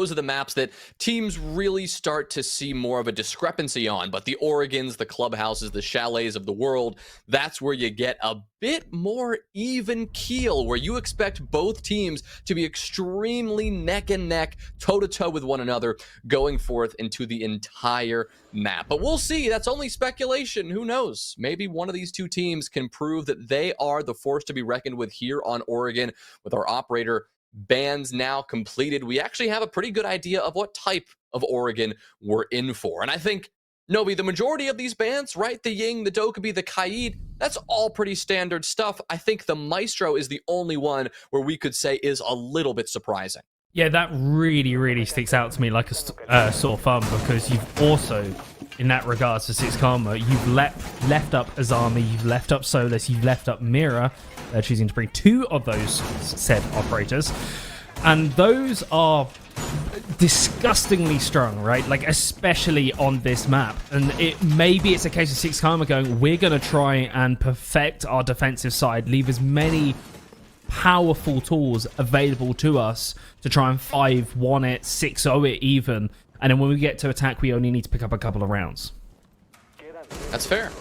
those are the maps that teams really start to see more of a discrepancy on. But the Oregons, the Clubhouses, the Chalets of the world, that's where you get a bit more even keel, where you expect both teams to be extremely neck and neck, toe-to-toe with one another, going forth into the entire map. But we'll see. That's only speculation. Who knows? Maybe one of these two teams can prove that they are the force to be reckoned with here on Oregon. With our operator bans now completed, we actually have a pretty good idea of what type of Oregon we're in for. And I think, Nobi, the majority of these bans, right? The Ying, the Dokkaebi, the Kaid, that's all pretty standard stuff. I think the Maestro is the only one where we could say is a little bit surprising. Yeah, that really sticks out to me like a sore thumb, because you've also, in that regards to 6Karma, you've left up Azami, you've left up Solus, you've left up Mira. They're choosing to bring 2 of those said operators. And those are disgustingly strong, right? Like, especially on this map. And maybe it's a case of 6Karma going, we're going to try and perfect our defensive side, leave as many powerful tools available to us to try and 5-1 it, 6-0 it even. And then when we get to attack, we only need to pick up a couple of rounds. That's fair.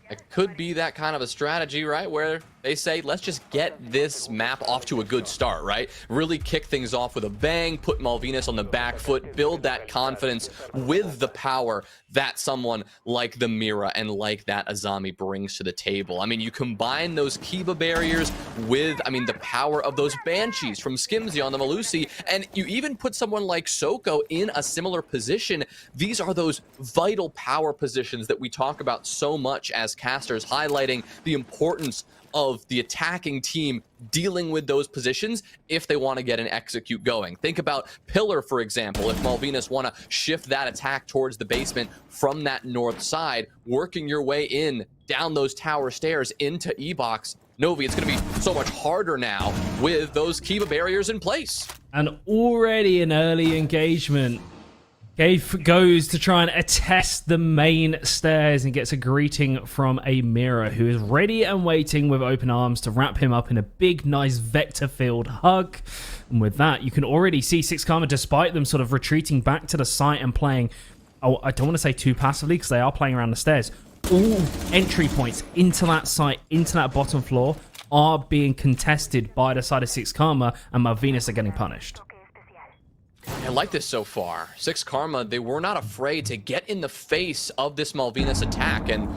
It could be that kind of a strategy, right? Where they say, let's just get this map off to a good start, right? Really kick things off with a bang, put Malvinas on the back foot, build that confidence with the power that someone like the Mira and like that Azami brings to the table. I mean, you combine those Kiba barriers with, the power of those Banshees from Skimzy on the Melusi, and you even put someone like Soko in a similar position. These are those vital power positions that we talk about so much as casters, highlighting the importance of the attacking team dealing with those positions if they want to get an execute going. Think about Pillar, for example. If Malvinas want to shift that attack towards the basement from that north side, working your way in down those tower stairs into E-Box, Novi, it's going to be so much harder now with those Kiba barriers in place. And already an early engagement. Gabe goes to try and attest the main stairs and gets a greeting from a Mira, who is ready and waiting with open arms to wrap him up in a big, nice vector-filled hug. And with that, you can already see 6Karma, despite them sort of retreating back to the site and playing, I don't want to say too passively, because they are playing around the stairs. All entry points into that site, into that bottom floor, are being contested by the side of 6Karma, and Malvinas are getting punished. I like this so far. 6Karma, they were not afraid to get in the face of this Malvinas attack. And,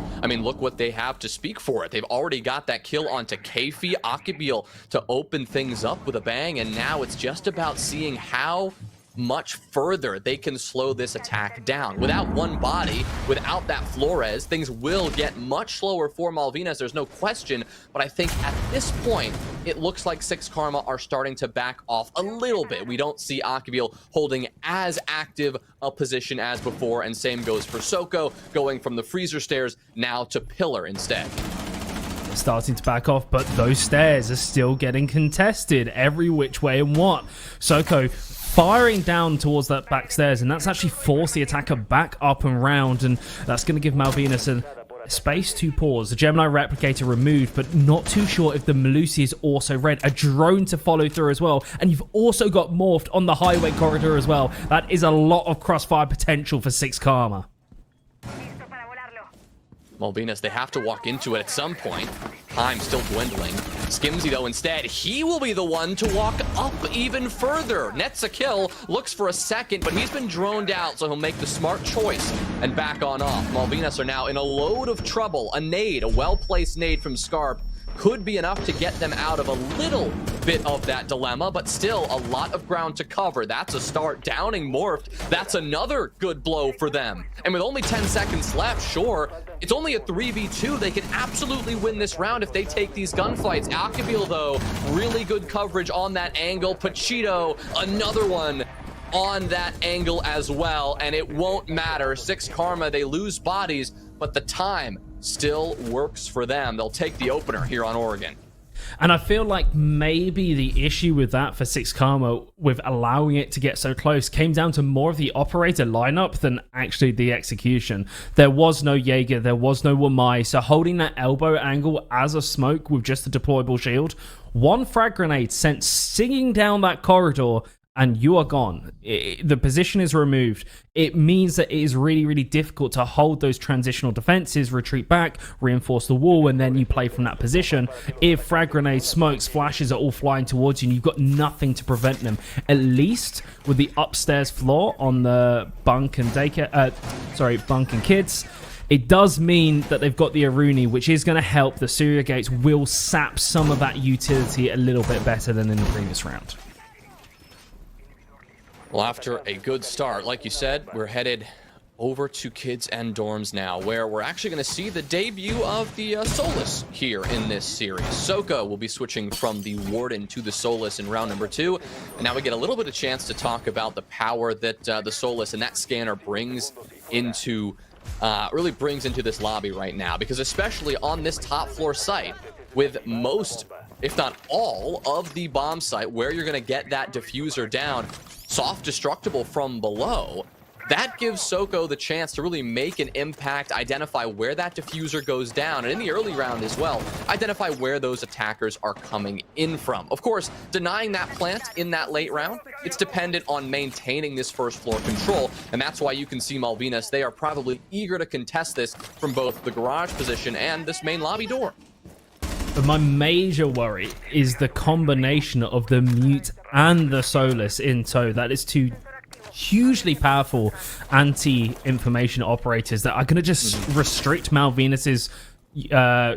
look what they have to speak for it. They've already got that kill onto Keifi, Akibil to open things up with a bang. And now it's just about seeing how much further they can slow this attack down. Without one body, without that Flores, things will get much slower for Malvinas, there's no question. But I think at this point, it looks like 6Karma are starting to back off a little bit. We don't see Akibil holding as active a position as before, and same goes for Soko, going from the freezer stairs now to Pillar instead. Starting to back off, but those stairs are still getting contested every which way and what. Soko firing down towards that back stairs, and that's actually forced the attacker back up and round, and that's going to give Malvinas a space to pause. The Gemini replicator removed, but not too sure if the Melusi is also red. A drone to follow through as well, and you've also got Morphed on the highway corridor as well. That is a lot of crossfire potential for 6Karma. Malvinas, they have to walk into it at some point. Time still dwindling. Skimzy, though, instead, he will be the one to walk up even further. Nets a kill, looks for a second, but he's been droned out, so he'll make the smart choice and back on off. Malvinas are now in a load of trouble. A nade, a well-placed nade from Scarp, could be enough to get them out of a little bit of that dilemma, but still a lot of ground to cover. That's a start. Downing Morphed, that's another good blow for them. And with only 10 seconds left, sure, it's only a 3v2. They can absolutely win this round if they take these gunfights. Akibil, though, really good coverage on that angle. Pachito, another one on that angle as well, and it won't matter. 6Karma, they lose bodies, but the time still works for them. They'll take the opener here on Oregon. And I feel like maybe the issue with that for 6Karma, with allowing it to get so close, came down to more of the operator lineup than actually the execution. There was no Jaeger, there was no Wamai, so holding that elbow angle as a smoke with just a deployable shield, one frag grenade sent singing down that corridor, and you are gone. The position is removed. It means that it is really, really difficult to hold those transitional defenses, retreat back, reinforce the wall, and then you play from that position. If frag grenades, smokes, flashes are all flying towards you and you've got nothing to prevent them, at least with the upstairs floor on the bunk and bunk and kids, it does mean that they've got the Aruni, which is going to help. The Surya Gates will sap some of that utility a little bit better than in the previous round. Well, after a good start, like you said, we're headed over to Kids and Dorms now, where we're actually going to see the debut of the Solus here in this series. Soko will be switching from the Warden to the Solus in round number 2. And now we get a little bit of chance to talk about the power that the Solus and that scanner brings into really brings into this lobby right now, because especially on this top floor site with most, if not all, of the bomb site where you're going to get that diffuser down soft destructible from below, that gives Soko the chance to really make an impact, identify where that diffuser goes down, and in the early round as well, identify where those attackers are coming in from. Of course, denying that plant in that late round, it's dependent on maintaining this first floor control, and that's why you can see Malvinas, they are probably eager to contest this from both the garage position and this main lobby door. But my major worry is the combination of the Mute and the Solus in tow. That is two hugely powerful anti-information operators that are going to just restrict Malvinas's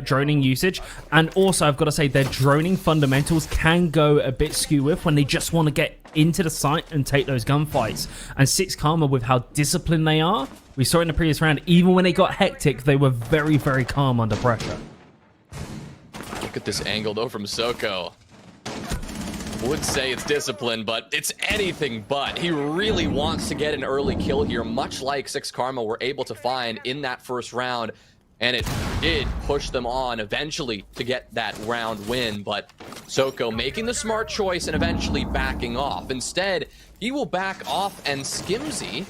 droning usage. And also, I've got to say, their droning fundamentals can go a bit skew with when they just want to get into the site and take those gunfights. And 6 Karma, with how disciplined they are, we saw in the previous round, even when they got hectic, they were very, very calm under pressure. Look at this angle, though, from Soko. Would say it's discipline, but it's anything but. He really wants to get an early kill here, much like 6 Karma were able to find in that first round, and it did push them on eventually to get that round win. But Soko making the smart choice and eventually backing off. Instead, he will back off, and Skimzy,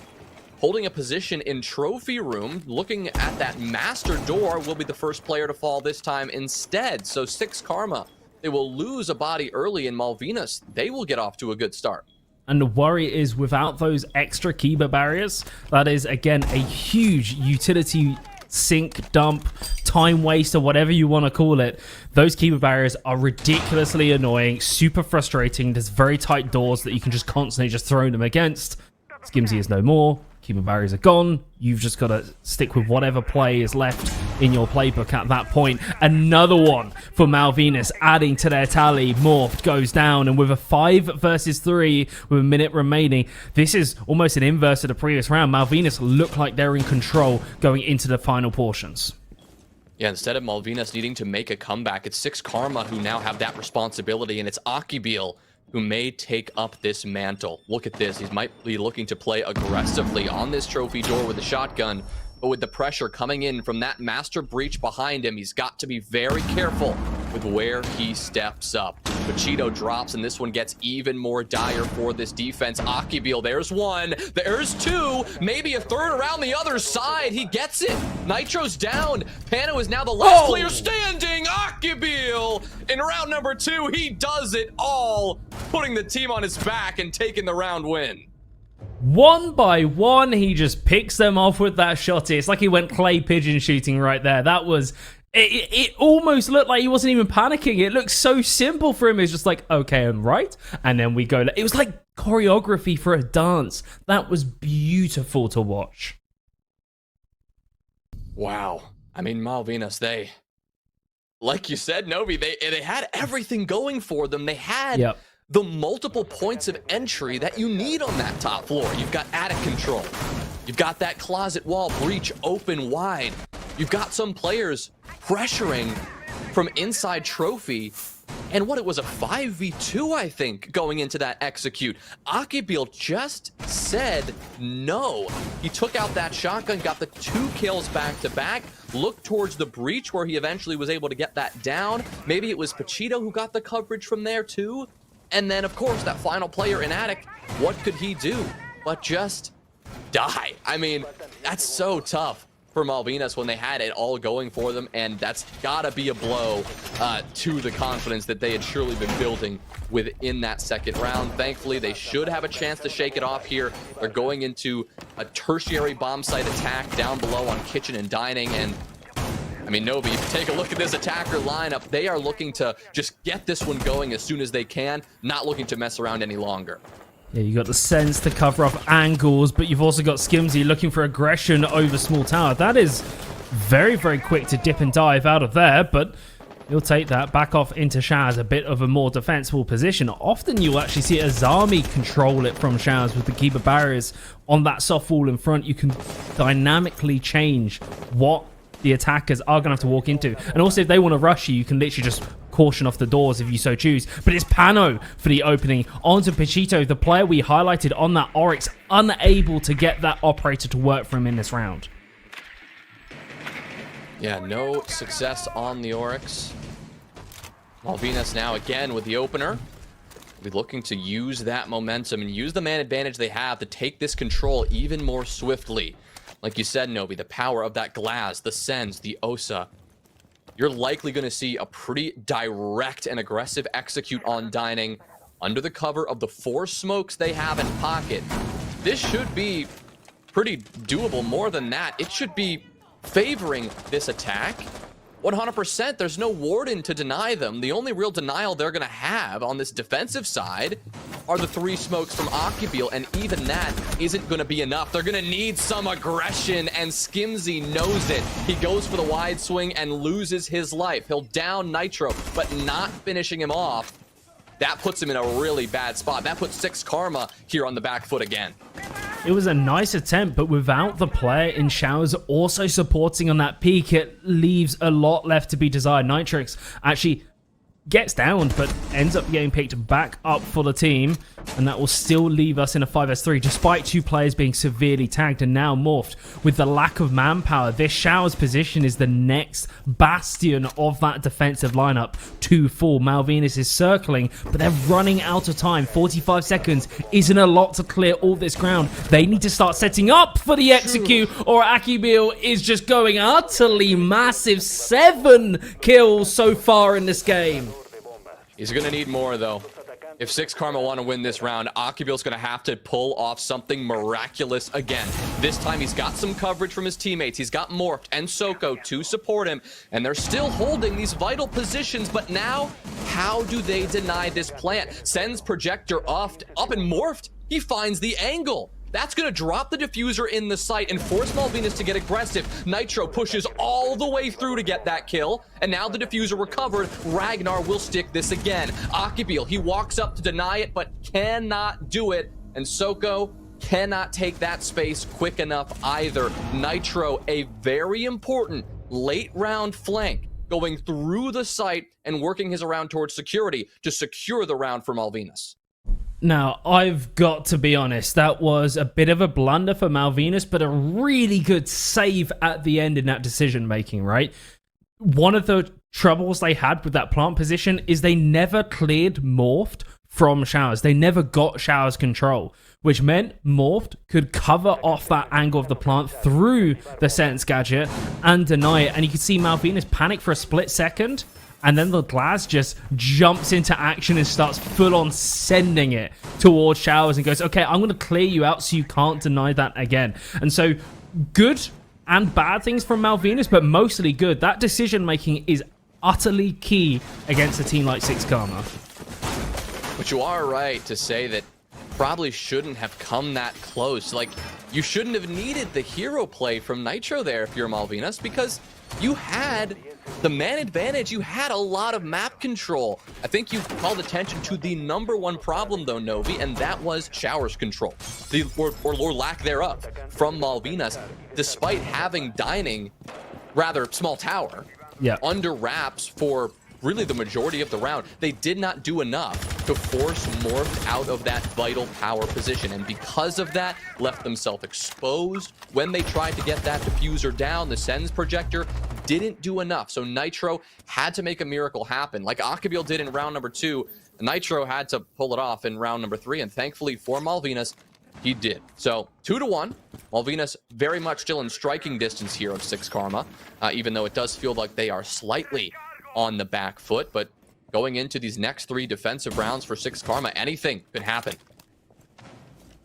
holding a position in trophy room, looking at that master door, will be the first player to fall this time instead. So 6 Karma, they will lose a body early, in Malvinas, they will get off to a good start. And the worry is, without those extra Kiba barriers, that is, again, a huge utility sink, dump, time waste, or whatever you want to call it. Those Kiba barriers are ridiculously annoying, super frustrating. There's very tight doors that you can just constantly just throw them against. Skimzy is no more. Kiba barriers are gone. You've just got to stick with whatever play is left in your playbook at that point. Another one for Malvinas, adding to their tally. Morphed goes down, and with a 5 versus 3 with a minute remaining, this is almost an inverse of the previous round. Malvinas look like they're in control going into the final portions. Yeah, instead of Malvinas needing to make a comeback, it's 6 Karma who now have that responsibility, and it's Akibil who may take up this mantle. Look at this. He might be looking to play aggressively on this trophy door with a shotgun, but with the pressure coming in from that master breach behind him, he's got to be very careful with where he steps up. Pachito drops, and this one gets even more dire for this defense. Akibil, there's 1, there's 2, maybe a 3rd around the other side. He gets it. Nitro's down. Pano is now the last player standing. Akibil, in round number 2, he does it all, putting the team on his back and taking the round win. 1 by 1, he just picks them off with that shot. It's like he went clay pigeon shooting right there. That was... It almost looked like he wasn't even panicking. It looked so simple for him. It's just like, okay, I'm right. And then we go... It was like choreography for a dance. That was beautiful to watch. Wow. I mean, Malvinas, they... Like you said, Novi, they had everything going for them. They had... the multiple points of entry that you need on that top floor. You've got attic control. You've got that closet wall breach open wide. You've got some players pressuring from inside trophy. And what, it was a 5v2, I think, going into that execute. Akibil just said no. He took out that shotgun, got the 2 kills back to back, looked towards the breach where he eventually was able to get that down. Maybe it was Pachito who got the coverage from there too. And then, of course, that final player in attic, what could he do but just die? I mean, that's so tough for Malvinas when they had it all going for them, and that's gotta be a blow to the confidence that they had surely been building within that second round. Thankfully, they should have a chance to shake it off here. They're going into a tertiary bomb site attack down below on kitchen and dining, and I mean, Novi, if you take a look at this attacker lineup, they are looking to just get this one going as soon as they can, not looking to mess around any longer. Yeah, you got the Sense to cover off angles, but you've also got Skimzy looking for aggression over small tower. That is very, very quick to dip and dive out of there, but you'll take that back off into Shaz, a bit of a more defensible position. Often you'll actually see Azami control it from Shaz with the keeper barriers on that soft wall in front. You can dynamically change what the attackers are going to have to walk into. And also, if they want to rush you, you can literally just caution off the doors if you so choose. But it's Pano for the opening. Onto Pachito, the player we highlighted on that Oryx, unable to get that operator to work for him in this round. Yeah, no success on the Oryx. Malvinas now again with the opener. Be looking to use that momentum and use the man advantage they have to take this control even more swiftly. Like you said, Novi, the power of that Glass, the Sens, the Osa. You're likely going to see a pretty direct and aggressive execute on Dining under the cover of the 4 smokes they have in pocket. This should be pretty doable. More than that, it should be favoring this attack. 100%, there's no Warden to deny them. The only real denial they're going to have on this defensive side are the 3 smokes from Occubiel, and even that isn't going to be enough. They're going to need some aggression, and Skimzy knows it. He goes for the wide swing and loses his life. He'll down Nitro, but not finishing him off. That puts him in a really bad spot. That puts 6 Karma here on the back foot again. It was a nice attempt, but without the player in Showers also supporting on that peak, it leaves a lot left to be desired. Nitrix actually gets down, but ends up getting picked back up for the team, and that will still leave us in a 5v3, despite 2 players being severely tagged and now morphed. With the lack of manpower, this Showers position is the next bastion of that defensive lineup to fall. Malvinas is circling, but they're running out of time. 45 seconds isn't a lot to clear all this ground. They need to start setting up for the execute, or Akibil is just going utterly massive. 7 kills so far in this game. He's going to need more, though. If 6 Karma want to win this round, Occubiel's going to have to pull off something miraculous again. This time, he's got some coverage from his teammates. He's got Morphed and Soko to support him, and they're still holding these vital positions. But now, how do they deny this plant? Sends Projector up and Morphed. He finds the angle. That's going to drop the diffuser in the site and force Malvinas to get aggressive. Nitro pushes all the way through to get that kill, and now the diffuser recovered. Ragnar will stick this again. Occubiel, he walks up to deny it, but cannot do it, and Soko cannot take that space quick enough either. Nitro, a very important late round flank, going through the site and working his around towards security to secure the round for Malvinas. Now, I've got to be honest, that was a bit of a blunder for Malvinas, but a really good save at the end in that decision-making, right? One of the troubles they had with that plant position is they never cleared Morphed from Showers. They never got Showers control, which meant Morphed could cover off that angle of the plant through the Sense gadget and deny it. And you can see Malvinas panic for a split second, and then the Glass just jumps into action and starts full-on sending it towards Showers and goes, okay, I'm going to clear you out so you can't deny that again. And so, good and bad things from Malvinas, but mostly good. That decision-making is utterly key against a team like 6 Karma. But you are right to say that probably shouldn't have come that close. Like, you shouldn't have needed the hero play from Nitro there if you're Malvinas, because you had the man advantage. You had a lot of map control. I think you called attention to the #1 problem, though, Novi, and that was Showers control, or lack thereof, from Malvinas, despite having Dining, rather small tower, under wraps for really the majority of the round. They did not do enough to force Morph out of that vital power position, and because of that, left themselves exposed. When they tried to get that diffuser down, the Sens projector didn't do enough, so Nitro had to make a miracle happen. Like Occubiel did in round #2, Nitro had to pull it off in round #3, and thankfully for Malvinas, he did. So 2-1. Malvinas very much still in striking distance here of 6 Karma, even though it does feel like they are slightly on the back foot. But going into these next 3 defensive rounds for 6 Karma, anything could happen.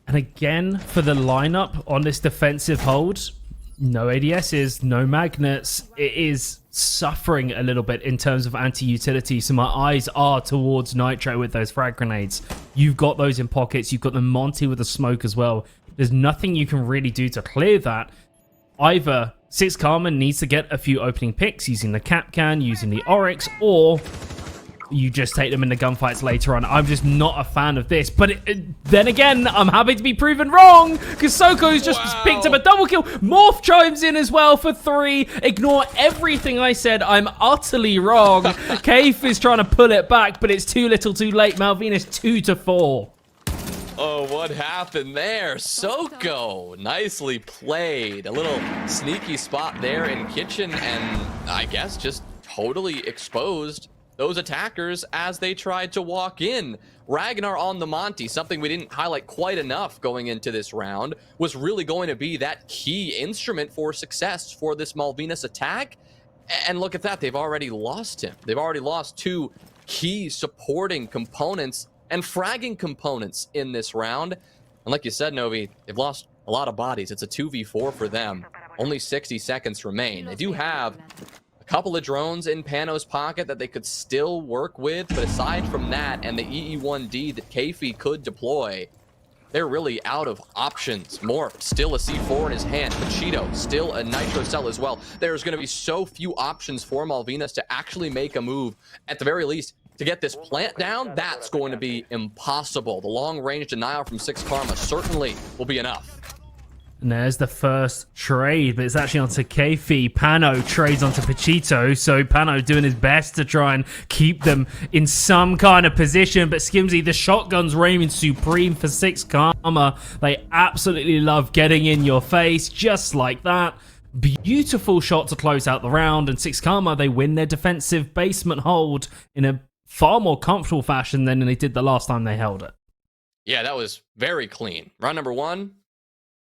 And again, for the lineup on this defensive hold, no ADSs, no magnets. It is suffering a little bit in terms of anti-utility. So my eyes are towards Nitro with those frag grenades. You've got those in pockets. You've got the Monty with the smoke as well. There's nothing you can really do to clear that. Either 6 Karma needs to get a few opening picks using the Capcan, using the Oryx, or you just take them in the gunfights later on. I'm just not a fan of this. But then again, I'm happy to be proven wrong because Soko's just picked up a double kill. Morph chimes in as well for 3. Ignore everything I said. I'm utterly wrong. Kaif is trying to pull it back, but it's too little too late. Malvinas 2-4. Oh, what happened there? Soko, nicely played. A little sneaky spot there in kitchen, and I guess just totally exposed those attackers as they tried to walk in. Ragnar on the Monty, something we didn't highlight quite enough going into this round, was really going to be that key instrument for success for this Malvinas attack. And look at that, they've already lost him. They've already lost 2 key supporting components and fragging components in this round. And like you said, Novi, they've lost a lot of bodies. It's a 2v4 for them. Only 60 seconds remain. They do have couple of drones in Pano's pocket that they could still work with, but aside from that and the EE1D that Keifi could deploy, they're really out of options. Morph, still a C4 in his hand. Machito, still a Nitro cell as well. There's going to be so few options for Malvinas to actually make a move. At the very least, to get this plant down, that's going to be impossible. The long-range denial from 6 Karma certainly will be enough. And there's the first trade, but it's actually onto Keifi. Pano trades onto Pachito, so Pano doing his best to try and keep them in some kind of position. But Skimsy, the shotgun's reigning supreme for 6 Karma. They absolutely love getting in your face, just like that. Beautiful shot to close out the round, and 6 Karma, they win their defensive basement hold in a far more comfortable fashion than they did the last time they held it. Yeah, that was very clean. Round number 1,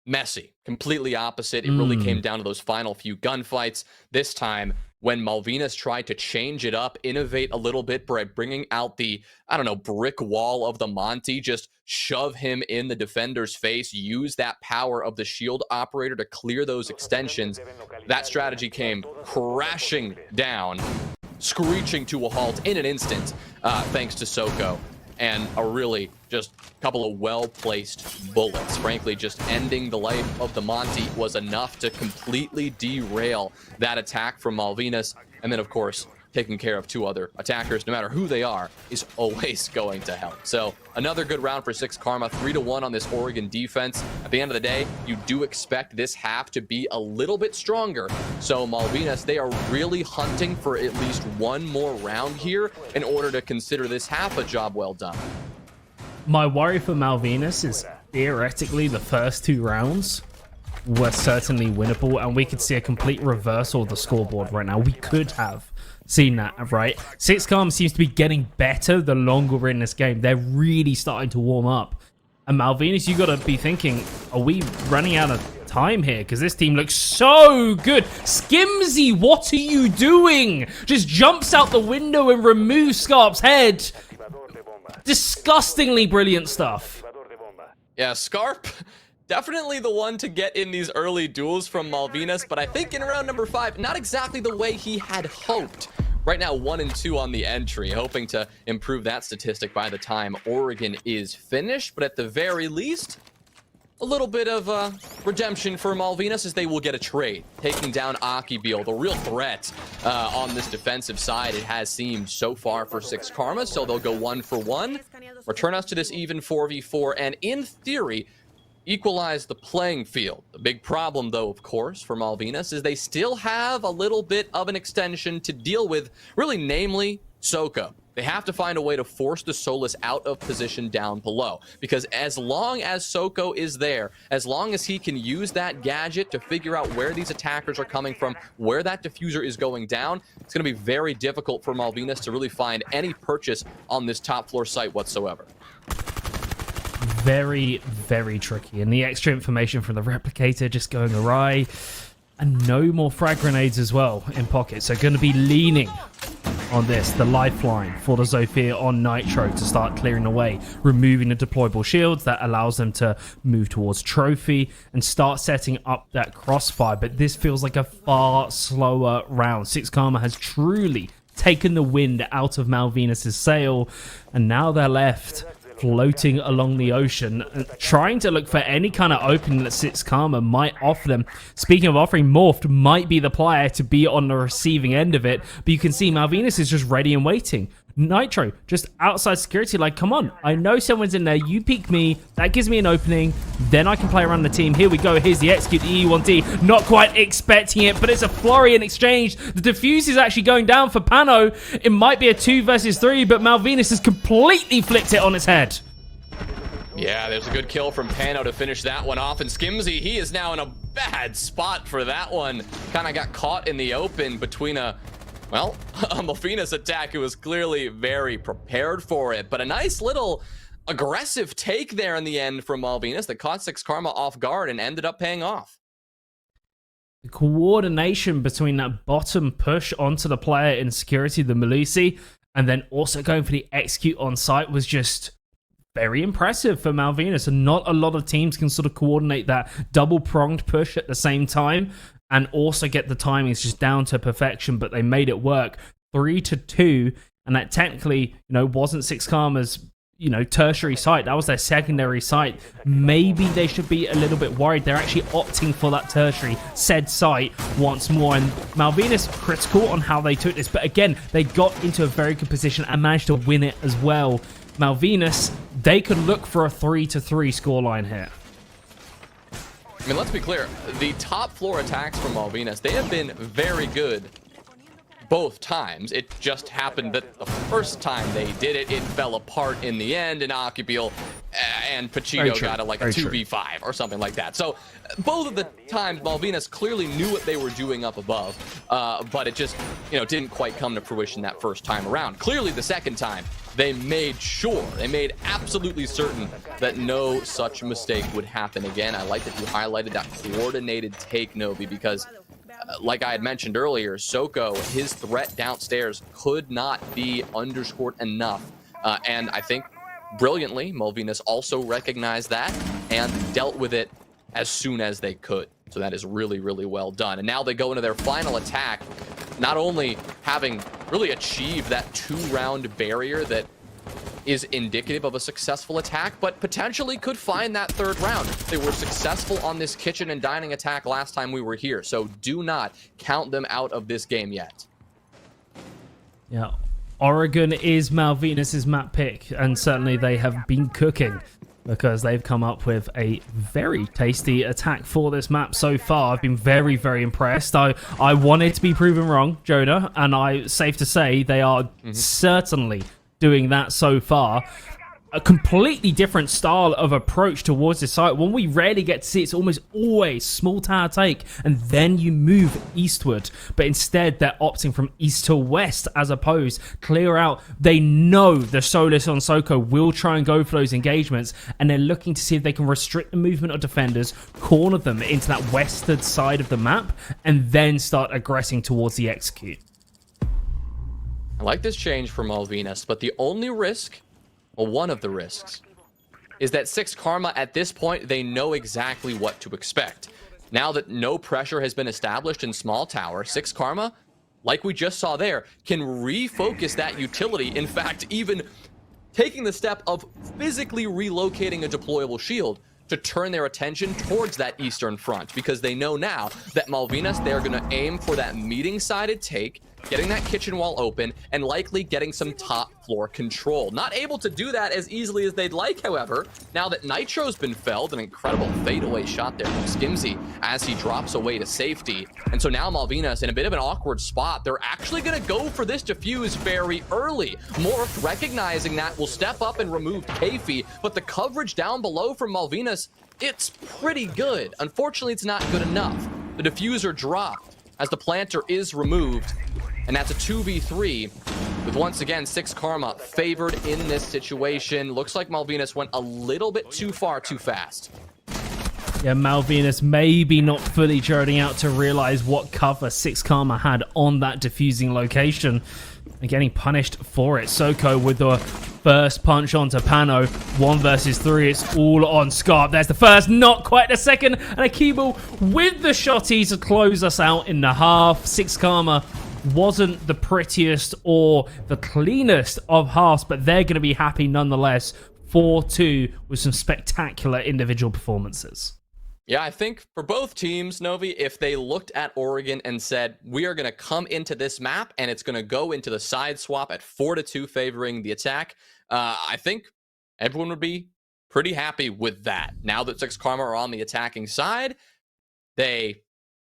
messy, completely opposite. It really came down to those final few gunfights. This time, when Malvinas tried to change it up, innovate a little bit by bringing out the, I don't know, brick wall of the Monty, just shove him in the defender's face, use that power of the shield operator to clear those extensions. That strategy came crashing down, screeching to a halt in an instant, thanks to Soko. And a really just couple of well-placed bullets. Frankly, just ending the life of the Monty was enough to completely derail that attack from Malvinas. And then, of course, taking care of 2 other attackers, no matter who they are, is always going to help. So another good round for 6 Karma, 3-1 on this Oregon defense. At the end of the day, you do expect this half to be a little bit stronger. So Malvinas, they are really hunting for at least 1 more round here in order to consider this half a job well done. My worry for Malvinas is theoretically the first 2 rounds were certainly winnable, and we could see a complete reversal of the scoreboard right now. We could have seen that, right? 6 Karma seems to be getting better the longer we're in this game. They're really starting to warm up. And Malvinas, you got to be thinking, are we running out of time here? Because this team looks so good. Skimsy, what are you doing? Just jumps out the window and removes Scarp's head. Disgustingly brilliant stuff. Yeah, Scarp, definitely the one to get in these early duels from Malvinas, but I think in round number 5, not exactly the way he had hoped. Right now, 1 and 2 on the entry, hoping to improve that statistic by the time Oregon is finished, but at the very least, a little bit of redemption for Malvinas as they will get a trade, taking down Akibil, the real threat on this defensive side. It has seemed so far for 6 Karma, so they'll go 1 for 1, return us to this even 4v4, and in theory, equalize the playing field. The big problem, though, of course, for Malvinas is they still have a little bit of an extension to deal with, really, namely Soko. They have to find a way to force the Solus out of position down below, because as long as Soko is there, as long as he can use that gadget to figure out where these attackers are coming from, where that diffuser is going down, it's going to be very difficult for Malvinas to really find any purchase on this top floor site whatsoever. very, very tricky. And the extra information from the replicator just going awry. And no more frag grenades as well in pocket. So going to be leaning on this, the lifeline for the Zofia on Nitro to start clearing away, removing the deployable shields that allows them to move towards trophy and start setting up that crossfire. But this feels like a far slower round. Six Karma has truly taken the wind out of Malvinus' sail, and now they're left floating along the ocean, trying to look for any kind of opening that Six Karma might offer them. Speaking of offering, Morphed might be the player to be on the receiving end of it, but you can see Malvinus is just ready and waiting. Nitro, just outside security, like, come on, I know someone's in there, you peek me, that gives me an opening, then I can play around the team. Here we go, here's the execute, the E1D, not quite expecting it, but it's a flurry in exchange. The defuse is actually going down for Pano. It might be a 2 versus 3, but Malvinus has completely flipped it on its head. Yeah, there's a good kill from Pano to finish that one off, and Skimzy, he is now in a bad spot for that one. Kind of got caught in the open between a Malvinus attack who was clearly very prepared for it, but a nice little aggressive take there in the end from Malvinus that caught Six Karma off guard and ended up paying off. The coordination between that bottom push onto the player in security, the Melusi, and then also going for the execute on site was just very impressive for Malvinus, and not a lot of teams can sort of coordinate that double-pronged push at the same time and also get the timings just down to perfection, but they made it work. 3-2, and that technically, wasn't Six Karma's, tertiary site. That was their secondary site. Maybe they should be a little bit worried. They're actually opting for that tertiary said site once more, and Malvinus critical on how they took this, but again, they got into a very good position and managed to win it as well. Malvinus, they could look for a 3-3 scoreline here. I mean, let's be clear. The top floor attacks from Malvinus, they have been very good both times. It just happened that the first time they did it, it fell apart in the end, and Occupiel and Pachito got a 2v5 or something like that. So both of the times, Malvinus clearly knew what they were doing up above, but it just, didn't quite come to fruition that first time around. Clearly, the second time, they made absolutely certain that no such mistake would happen again. I like that you highlighted that coordinated take, Novi, because like I had mentioned earlier, Soko, his threat downstairs could not be underscored enough. And I think brilliantly, Malvinus also recognized that and dealt with it as soon as they could. So that is really, really well done. And now they go into their final attack, not only having really achieved that 2-round barrier that is indicative of a successful attack, but potentially could find that 3rd round. They were successful on this kitchen and dining attack last time we were here, so do not count them out of this game yet. Yeah, Oregon is Malvinus' map pick, and certainly they have been cooking because they've come up with a very tasty attack for this map so far. I've been very, very impressed. I wanted to be proven wrong, Jonah, and safe to say they are certainly doing that so far. A completely different style of approach towards this site. One we rarely get to see. It's almost always small tower take, and then you move eastward. But instead, they're opting from east to west as opposed. Clear out. They know the Solis on Soko will try and go for those engagements, and they're looking to see if they can restrict the movement of defenders, corner them into that western side of the map, and then start aggressing towards the execute. I like this change for Malvinus, but the only risk, well, one of the risks, is that Six Karma at this point, they know exactly what to expect. Now that no pressure has been established in small tower, Six Karma, like we just saw there, can refocus that utility. In fact, even taking the step of physically relocating a deployable shield to turn their attention towards that eastern front, because they know now that Malvinus, they're going to aim for that meeting-sided take, getting that kitchen wall open, and likely getting some top floor control. Not able to do that as easily as they'd like, however, now that Nitro's been felled. An incredible fadeaway shot there from Skimzy as he drops away to safety. And so now Malvinus in a bit of an awkward spot. They're actually going to go for this defuse very early. Morph, recognizing that, will step up and remove Keifi, but the coverage down below from Malvinus, it's pretty good. Unfortunately, it's not good enough. The diffuser dropped as the planter is removed, and that's a 2v3 with once again 6 Karma favored in this situation. Looks like Malvinas went a little bit too far too fast. Yeah, Malvinas maybe not fully journeying out to realize what cover 6 Karma had on that diffusing location and getting punished for it. Soko with the first punch onto Pano. 1 versus 3. It's all on Scarp. There's the first, not quite the second. And Akibo with the shotty to close us out in the half. 6 Karma wasn't the prettiest or the cleanest of halves, but they're going to be happy nonetheless. 4-2 with some spectacular individual performances. Yeah, I think for both teams, Novi, if they looked at Oregon and said, we are going to come into this map and it's going to go into the side swap at 4-2 favoring the attack, I think everyone would be pretty happy with that. Now that 6 Karma are on the attacking side, they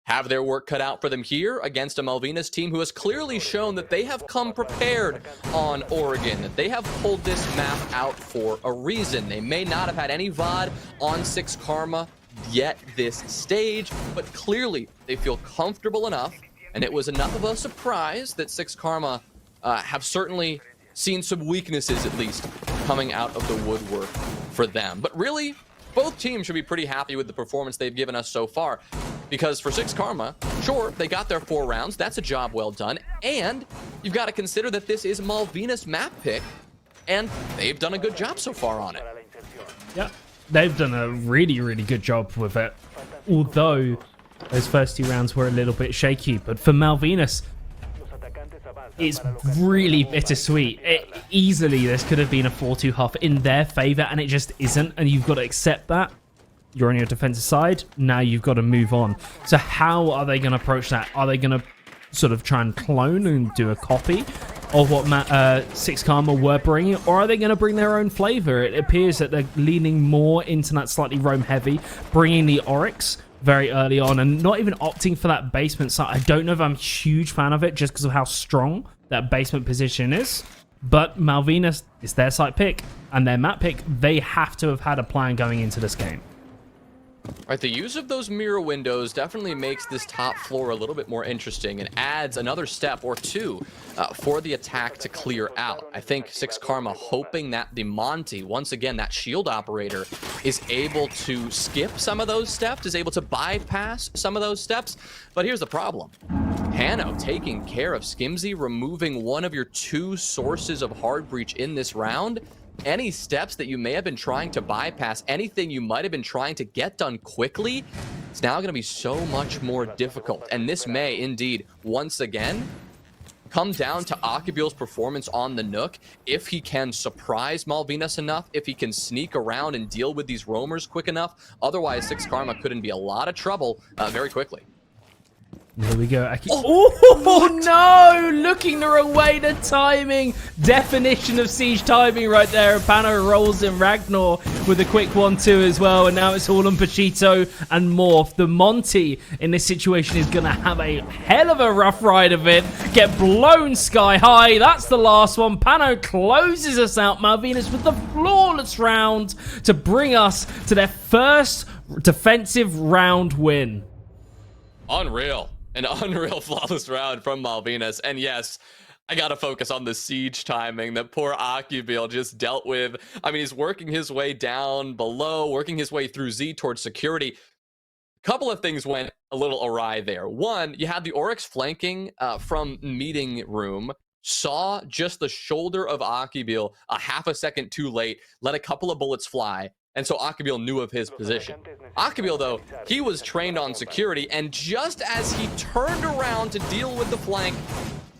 have their work cut out for them here against a Malvinas team who has clearly shown that they have come prepared on Oregon, that they have pulled this map out for a reason. They may not have had any VOD on 6 Karma yet this stage, but clearly they feel comfortable enough, and it was enough of a surprise that 6 Karma have certainly seen some weaknesses, at least, coming out of the woodwork for them. But really, both teams should be pretty happy with the performance they've given us so far, because for 6 Karma, sure, they got their 4 rounds, that's a job well done, and you've got to consider that this is Malvinas map pick, and they've done a good job so far on it. Yeah. They've done a really, really good job with it. Although those first 2 rounds were a little bit shaky. But for Malvinas, it's really bittersweet. Easily, this could have been a 4-2 half in their favor, and it just isn't. And you've got to accept that. You're on your defensive side. Now you've got to move on. So how are they going to approach that? Are they going to sort of try and clone and do a copy of what 6 Karma were bringing, or are they going to bring their own flavor? It appears that they're leaning more into that slightly roam heavy, bringing the Oryx very early on and not even opting for that basement side. I don't know if I'm a huge fan of it just because of how strong that basement position is, but Malvinas is their site pick and their map pick. They have to have had a plan going into this game. Right, the use of those mirror windows definitely makes this top floor a little bit more interesting and adds another step or 2 for the attack to clear out. I think 6 Karma hoping that the Monty, once again, that shield operator, is able to skip some of those steps, is able to bypass some of those steps. But here's the problem. Pano taking care of Skimzy, removing one of your 2 sources of hard breach in this round. Any steps that you may have been trying to bypass, anything you might have been trying to get done quickly, it's now going to be so much more difficult. And this may indeed, once again, come down to Akibil's performance on the Nook. If he can surprise Malvinas enough, if he can sneak around and deal with these roamers quick enough, otherwise 6 Karma could be a lot of trouble very quickly. Here we go. Oh no! Looking the wrong way. The timing. Definition of siege timing right there. Pano rolls in Ragnar with a quick 1-2 as well. And now it's all on Pachito and Morph. The Monty in this situation is going to have a hell of a rough ride of it. Get blown sky high. That's the last one. Pano closes us out. Malvinas with the flawless round to bring us to their first defensive round win. Unreal. An unreal flawless round from Malvinas. And yes, I gotta focus on the siege timing that poor Akibil just dealt with. I mean, he's working his way down below, working his way through Z towards security. A couple of things went a little awry there. One, you had the Oryx flanking from meeting room, saw just the shoulder of Akibil a half a second too late, let a couple of bullets fly, and so Akibil knew of his position. Akibil, though, he was trained on security, and just as he turned around to deal with the flank,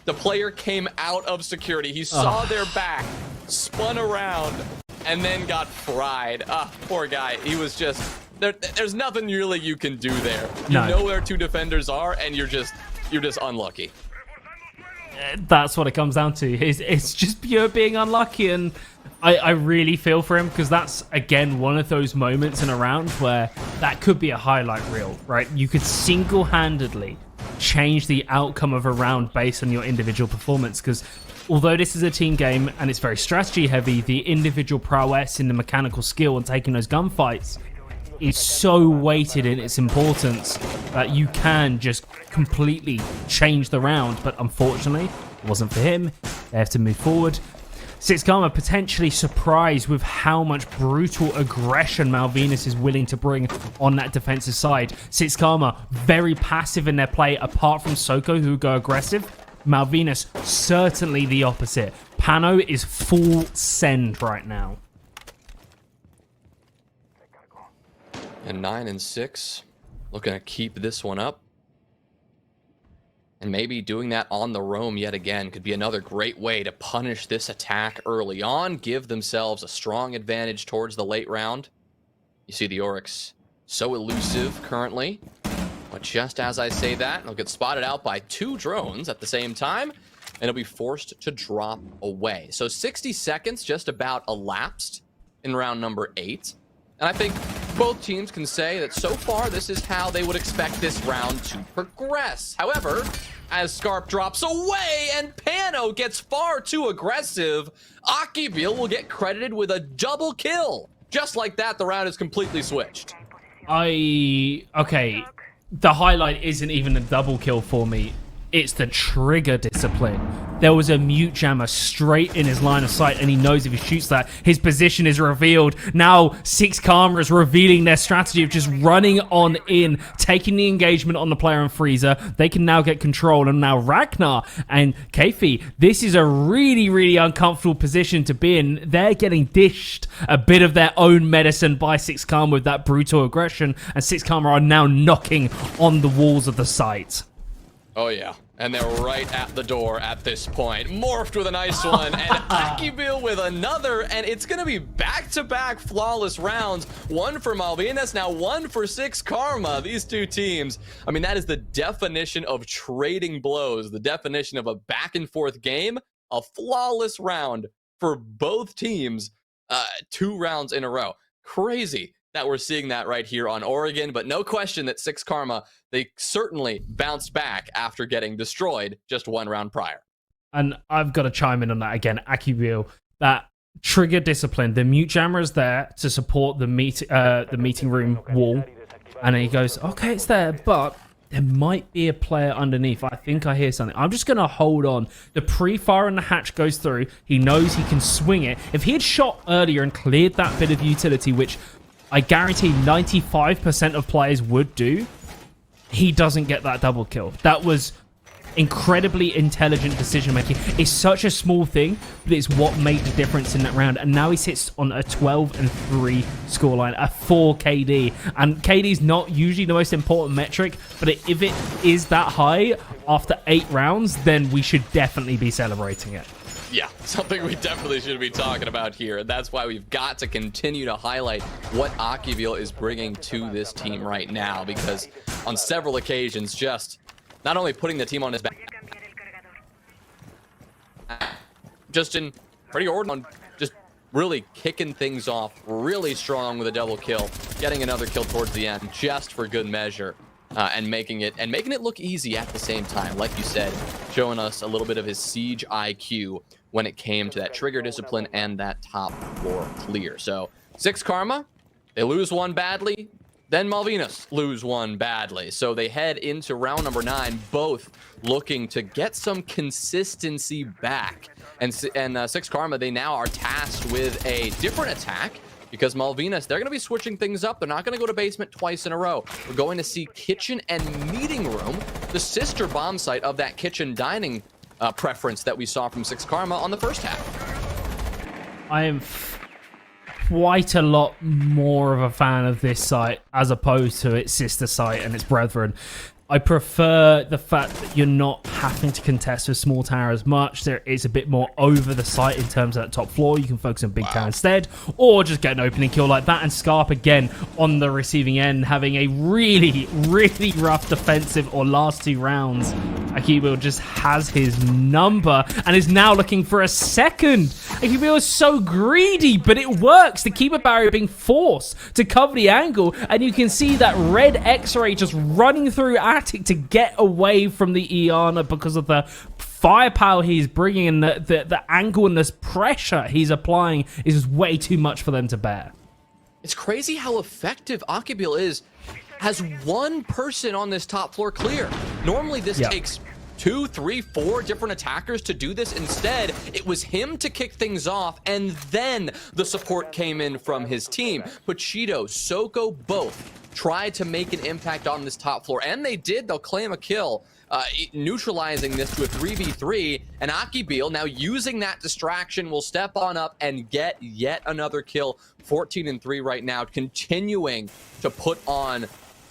the player came out of security. He saw their back, spun around, and then got fried. Poor guy. He was just... There's nothing really you can do there. You know where 2 defenders are, and you're just unlucky. That's what it comes down to. It's just pure being unlucky, and I really feel for him because that's, again, one of those moments in a round where that could be a highlight reel, right? You could single-handedly change the outcome of a round based on your individual performance, because although this is a team game and it's very strategy heavy, the individual prowess in the mechanical skill and taking those gunfights is so weighted in its importance that you can just completely change the round. But unfortunately, it wasn't for him. They have to move forward. Six Karma potentially surprised with how much brutal aggression Malvinas is willing to bring on that defensive side. Six Karma very passive in their play, apart from Soko, who go aggressive. Malvinas certainly the opposite. Pano is full send right now. And 9 and 6, looking to keep this one up. And maybe doing that on the roam yet again could be another great way to punish this attack early on, give themselves a strong advantage towards the late round. You see the Oryx so elusive currently, but just as I say that, they'll get spotted out by 2 drones at the same time, and it'll be forced to drop away. So 60 seconds just about elapsed in round number 8. And I think both teams can say that so far this is how they would expect this round to progress. However, as Scarp drops away and Pano gets far too aggressive, Akibil will get credited with a double kill. Just like that, the round is completely switched. Okay, the highlight isn't even a double kill for me. It's the trigger discipline. There was a mute jammer straight in his line of sight, and he knows if he shoots that, his position is revealed. Now, Six Karma is revealing their strategy of just running on in, taking the engagement on the player and Freezer. They can now get control, and now Ragnar and Keifi, this is a really, really uncomfortable position to be in. They're getting dished a bit of their own medicine by Six Karma with that brutal aggression, and Six Karma are now knocking on the walls of the site. Oh yeah, and they're right at the door at this point. Morphed with a nice one, and Akibil with another, and it's gonna be back-to-back flawless rounds. One for Malvinas, now one for Six Karma. These two teams, I mean, that is the definition of trading blows, the definition of a back-and-forth game, a flawless round for both teams, 2 rounds in a row. Crazy that we're seeing that right here on Oregon, but no question that Six Karma, they certainly bounced back after getting destroyed just 1 round prior. And I've got to chime in on that again, Akibil. That trigger discipline, the mute jammer is there to support the meeting room wall, and he goes, okay, it's there, but there might be a player underneath. I think I hear something. I'm just going to hold on. The pre-fire and the hatch goes through. He knows he can swing it. If he had shot earlier and cleared that bit of utility, which I guarantee 95% of players would do, he doesn't get that double kill. That was incredibly intelligent decision making. It's such a small thing, but it's what made the difference in that round. And now he sits on a 12-3 scoreline, a 4 KD. And KD is not usually the most important metric, but if it is that high after 8 rounds, then we should definitely be celebrating it. Yeah, something we definitely should be talking about here. And that's why we've got to continue to highlight what Akibil is bringing to this team right now, because on several occasions, just not only putting the team on his back, just in pretty ordinary, just really kicking things off really strong with a double kill, getting another kill towards the end just for good measure. And making it look easy at the same time. Like you said, showing us a little bit of his siege IQ when it came to that trigger discipline and that top floor clear. So Six Karma, they lose 1 badly, then Malvinas lose 1 badly. So they head into round number 9, both looking to get some consistency back. And Six Karma, they now are tasked with a different attack, because Malvinas, they're going to be switching things up. They're not going to go to basement twice in a row. We're going to see kitchen and meeting room, the sister bomb site of that kitchen dining preference that we saw from Six Karma on the first half. I am quite a lot more of a fan of this site as opposed to its sister site and its brethren. I prefer the fact that you're not having to contest with small tower as much. There is a bit more over the site in terms of that top floor. You can focus on big tower instead, or just get an opening kill like that. And Scarp again on the receiving end, having a really, really rough defensive or last 2 rounds. Akibil just has his number and is now looking for a second. Akibil is so greedy, but it works. The keeper barrier being forced to cover the angle, and you can see that red X-ray just running through Attic to get away from the Iana because of the firepower he's bringing, and the angle and this pressure he's applying is way too much for them to bear. It's crazy how effective Akibil is. Has 1 person on this top floor clear. Normally this takes 2, 3, 4 different attackers to do this. Instead, it was him to kick things off, and then the support came in from his team. Pachido, Soko, both tried to make an impact on this top floor, and they did. They'll claim a kill, neutralizing this to a 3v3, and Akibil, now using that distraction, will step on up and get yet another kill. 14-3 right now, continuing to put on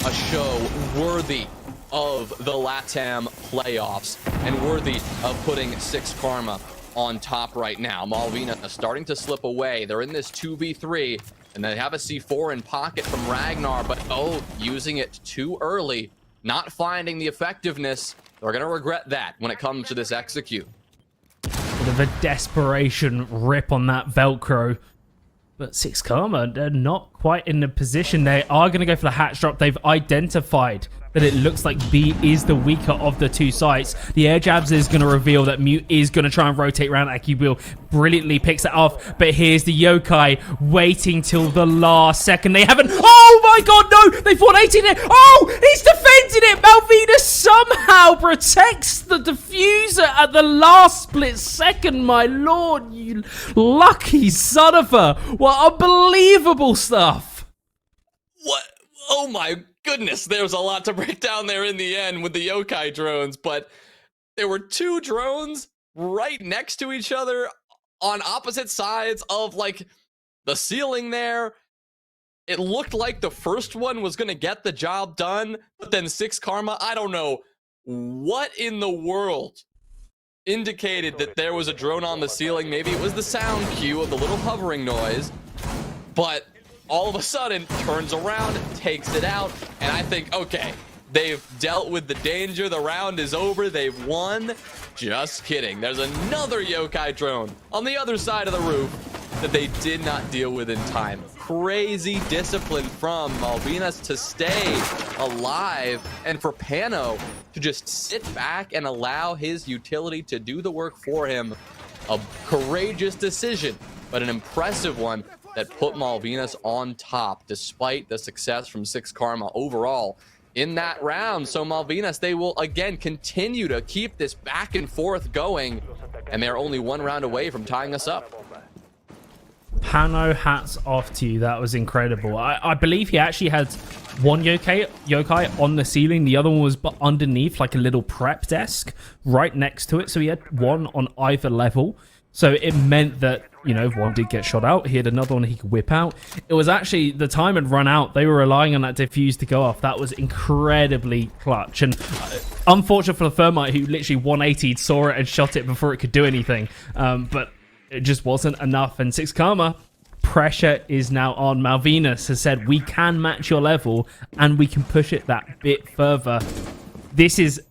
a show worthy of the LATAM playoffs and worthy of putting 6 Karma on top right now. Malvina starting to slip away. They're in this 2v3, and they have a C4 in pocket from Ragnar, but using it too early, not finding the effectiveness. They're going to regret that when it comes to this execute. Bit of a desperation rip on that Velcro. But 6 Karma, they're not quite in the position. They are going to go for the hatch drop. They've identified that it looks like B is the weaker of the two sites. The air jabs is going to reveal that Mute is going to try and rotate around. Akibil brilliantly picks it off, but here's the Yokai waiting till the last second. They haven't... Oh my god, no! They've 180 it! Oh! He's defending it! Malvina somehow protects the diffuser at the last split second, my lord! You lucky son of a... What unbelievable stuff! What? Oh my goodness, there's a lot to break down there in the end with the Yokai drones, but there were 2 drones right next to each other on opposite sides of, like, the ceiling there. It looked like the first one was going to get the job done, but then 6 Karma, I don't know what in the world indicated that there was a drone on the ceiling. Maybe it was the sound cue of the little hovering noise, but all of a sudden turns around, takes it out, and I think, okay, they've dealt with the danger. The round is over. They've won. Just kidding. There's another Yokai drone on the other side of the roof that they did not deal with in time. Crazy discipline from Malvinas to stay alive, and for Pano to just sit back and allow his utility to do the work for him. A courageous decision, but an impressive one that put Malvinas on top despite the success from 6 Karma overall in that round. So Malvinas, they will again continue to keep this back and forth going, and they're only 1 round away from tying us up. Pano, hats off to you. That was incredible. I believe he actually had 1 Yokai on the ceiling. The other one was underneath, like a little prep desk right next to it. So he had 1 on either level. So it meant that, you know, if one did get shot out, he had another one he could whip out. It was actually, the time had run out. They were relying on that defuse to go off. That was incredibly clutch. And unfortunate for the Thermite, who literally 180'd, saw it and shot it before it could do anything. But it just wasn't enough. And 6 Karma, pressure is now on. Malvinas has said, we can match your level and we can push it that bit further. This is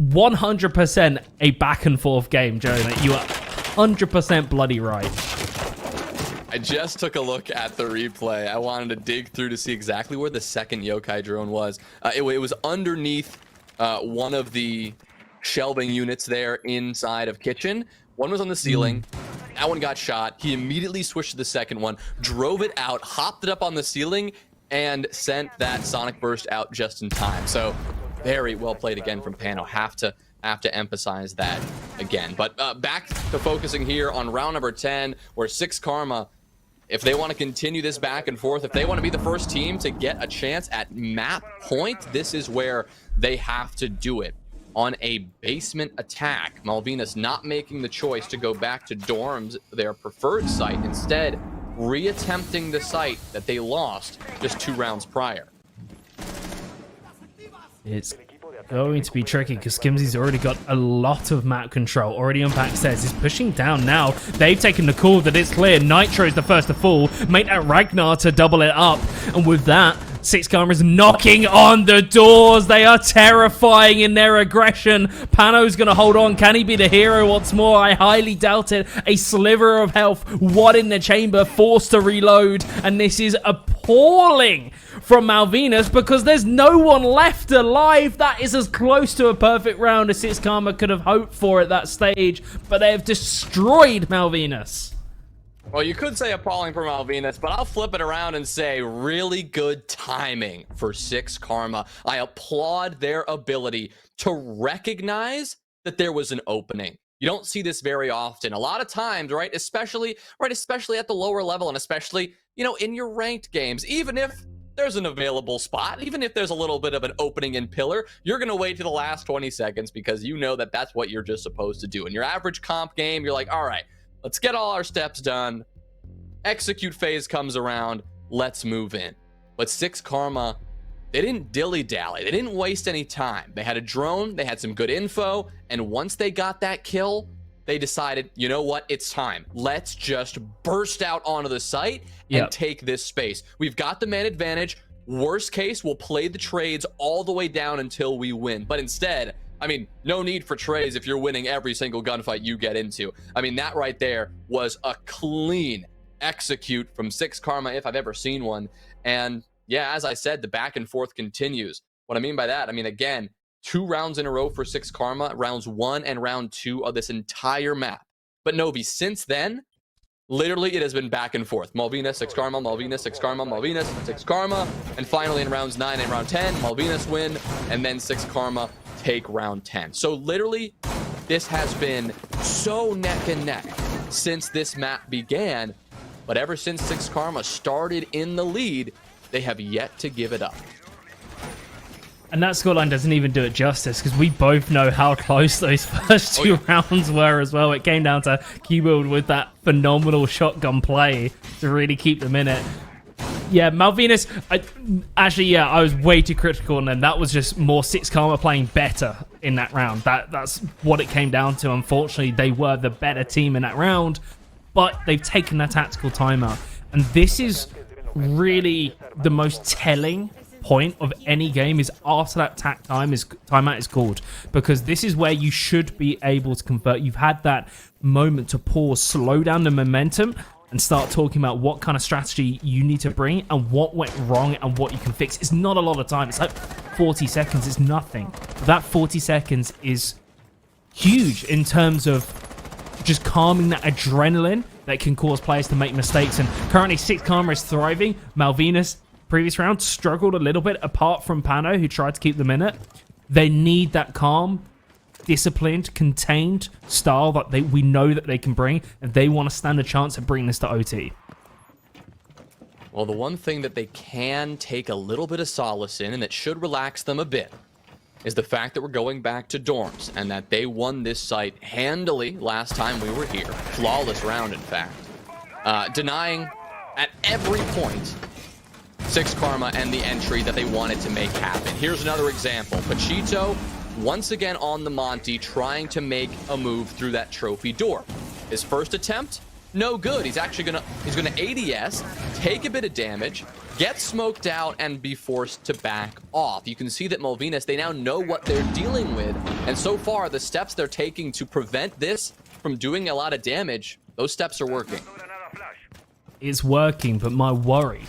100% a back and forth game, Jonah. You are 100% bloody right. I just took a look at the replay. I wanted to dig through to see exactly where the second Yokai drone was. It was underneath one of the shelving units there inside of kitchen. One was on the ceiling. That one got shot. He immediately switched to the second one, drove it out, hopped it up on the ceiling, and sent that sonic burst out just in time. So very well played again from Pano. Have to emphasize that again. But back to focusing here on round number 10, where 6 Karma, if they want to continue this back and forth, if they want to be the first team to get a chance at map point, this is where they have to do it. On a basement attack, Malvinas not making the choice to go back to dorms, their preferred site, instead reattempting the site that they lost just 2 rounds prior. It's going to be tricky because Skimsy's already got a lot of map control. Already on back says he's pushing down now. They've taken the call that it's clear. Nitro's the first to fall. Made that Ragnar to double it up. And with that, 6 Karma is knocking on the doors. They are terrifying in their aggression. Pano's going to hold on. Can he be the hero once more? I highly doubt it. A sliver of health. 1 in the chamber. Forced to reload. And this is appalling from Malvinas because there's no one left alive. That is as close to a perfect round as 6 Karma could have hoped for at that stage. But they have destroyed Malvinas. Well, you could say appalling for Malvinas, but I'll flip it around and say really good timing for 6 Karma. I applaud their ability to recognize that there was an opening. You don't see this very often. A lot of times, right? Especially at the lower level, and especially, in your ranked games, even if there's an available spot, even if there's a little bit of an opening in pillar, you're going to wait to the last 20 seconds because you know that that's what you're just supposed to do. In your average comp game, you're like, all right, let's get all our steps done. Execute phase comes around. Let's move in. But 6 Karma, they didn't dilly-dally. They didn't waste any time. They had a drone. They had some good info. And once they got that kill, they decided, you know what? It's time. Let's just burst out onto the site and take this space. We've got the man advantage. Worst case, we'll play the trades all the way down until we win. But instead, no need for trades if you're winning every single gunfight you get into. That right there was a clean execute from 6 Karma if I've ever seen one. And yeah, as I said, the back and forth continues. What I mean by that, again, 2 rounds in a row for 6 Karma, rounds 1 and round 2 of this entire map. But Novi, since then, literally it has been back and forth. Malvinas, 6 Karma, Malvinas, 6 Karma, Malvinas, 6 Karma, and finally in rounds 9 and round 10, Malvinas win, and then 6 Karma take round 10. So literally, this has been so neck and neck since this map began. But ever since 6 Karma started in the lead, they have yet to give it up. And that scoreline doesn't even do it justice, because we both know how close those first 2 rounds were as well. It came down to Keyboard with that phenomenal shotgun play to really keep them in it. Yeah, Malvinas, I was way too critical on them. That was just more 6 Karma playing better in that round. That's what it came down to. Unfortunately, they were the better team in that round, but they've taken that tactical timeout. And this is really the most telling point of any game, is after that timeout is called, because this is where you should be able to convert. You've had that moment to pause, slow down the momentum, and start talking about what kind of strategy you need to bring and what went wrong and what you can fix. It's not a lot of time. It's like 40 seconds. It's nothing. That 40 seconds is huge in terms of just calming that adrenaline that can cause players to make mistakes. And currently 6 Karma is thriving. Malvinas, previous round, struggled a little bit, apart from Pano, who tried to keep them in it. They need that calm, disciplined, contained style that we know that they can bring, and they want to stand a chance at bringing this to OT. Well, the one thing that they can take a little bit of solace in, and that should relax them a bit, is the fact that we're going back to dorms, and that they won this site handily last time we were here. Flawless round, in fact. Denying at every point 6 Karma and the entry that they wanted to make happen. Here's another example. Pachito, once again on the Monty, trying to make a move through that trophy door. His first attempt, no good. He's gonna ADS, take a bit of damage, get smoked out, and be forced to back off. You can see that Malvinas, they now know what they're dealing with, and so far the steps they're taking to prevent this from doing a lot of damage, those steps are working. It's working, but my worry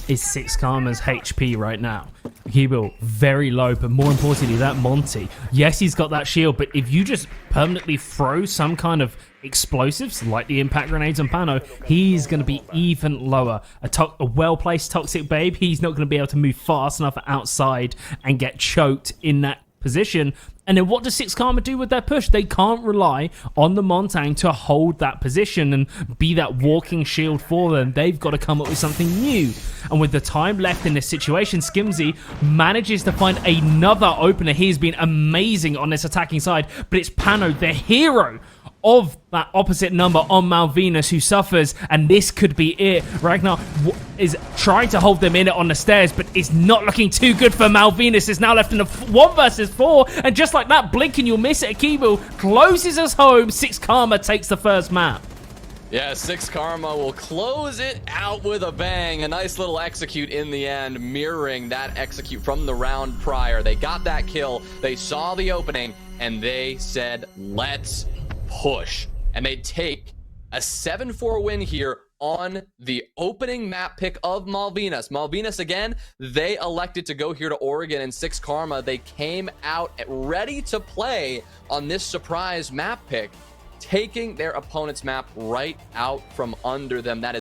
is 6 Karma's HP right now. Kibo, very low, but more importantly, that Monty. Yes, he's got that shield, but if you just permanently throw some kind of explosives, like the impact grenades on Pano, he's going to be even lower. A well-placed Toxic Babe, he's not going to be able to move fast enough outside and get choked in that position. And then what does 6 Karma do with their push? They can't rely on the Montang to hold that position and be that walking shield for them. They've got to come up with something new. And with the time left in this situation, Skimzy manages to find another opener. He's been amazing on this attacking side, but it's Pano, the hero of that opposite number on Malvinas, who suffers, and this could be it. Ragnar is trying to hold them in it on the stairs, but it's not looking too good for Malvinas. It's now left in a 1 versus 4, and just like that, blink and you'll miss it. Akibu closes us home. 6 Karma takes the first map. Yeah, 6 Karma will close it out with a bang. A nice little execute in the end, mirroring that execute from the round prior. They got that kill, they saw the opening, and they said, let's push. And they take a 7-4 win here on the opening map pick of Malvinas. Malvinas, again, they elected to go here to Oregon, and 6 Karma, they came out ready to play on this surprise map pick. taking their opponent's map right out from under them. That is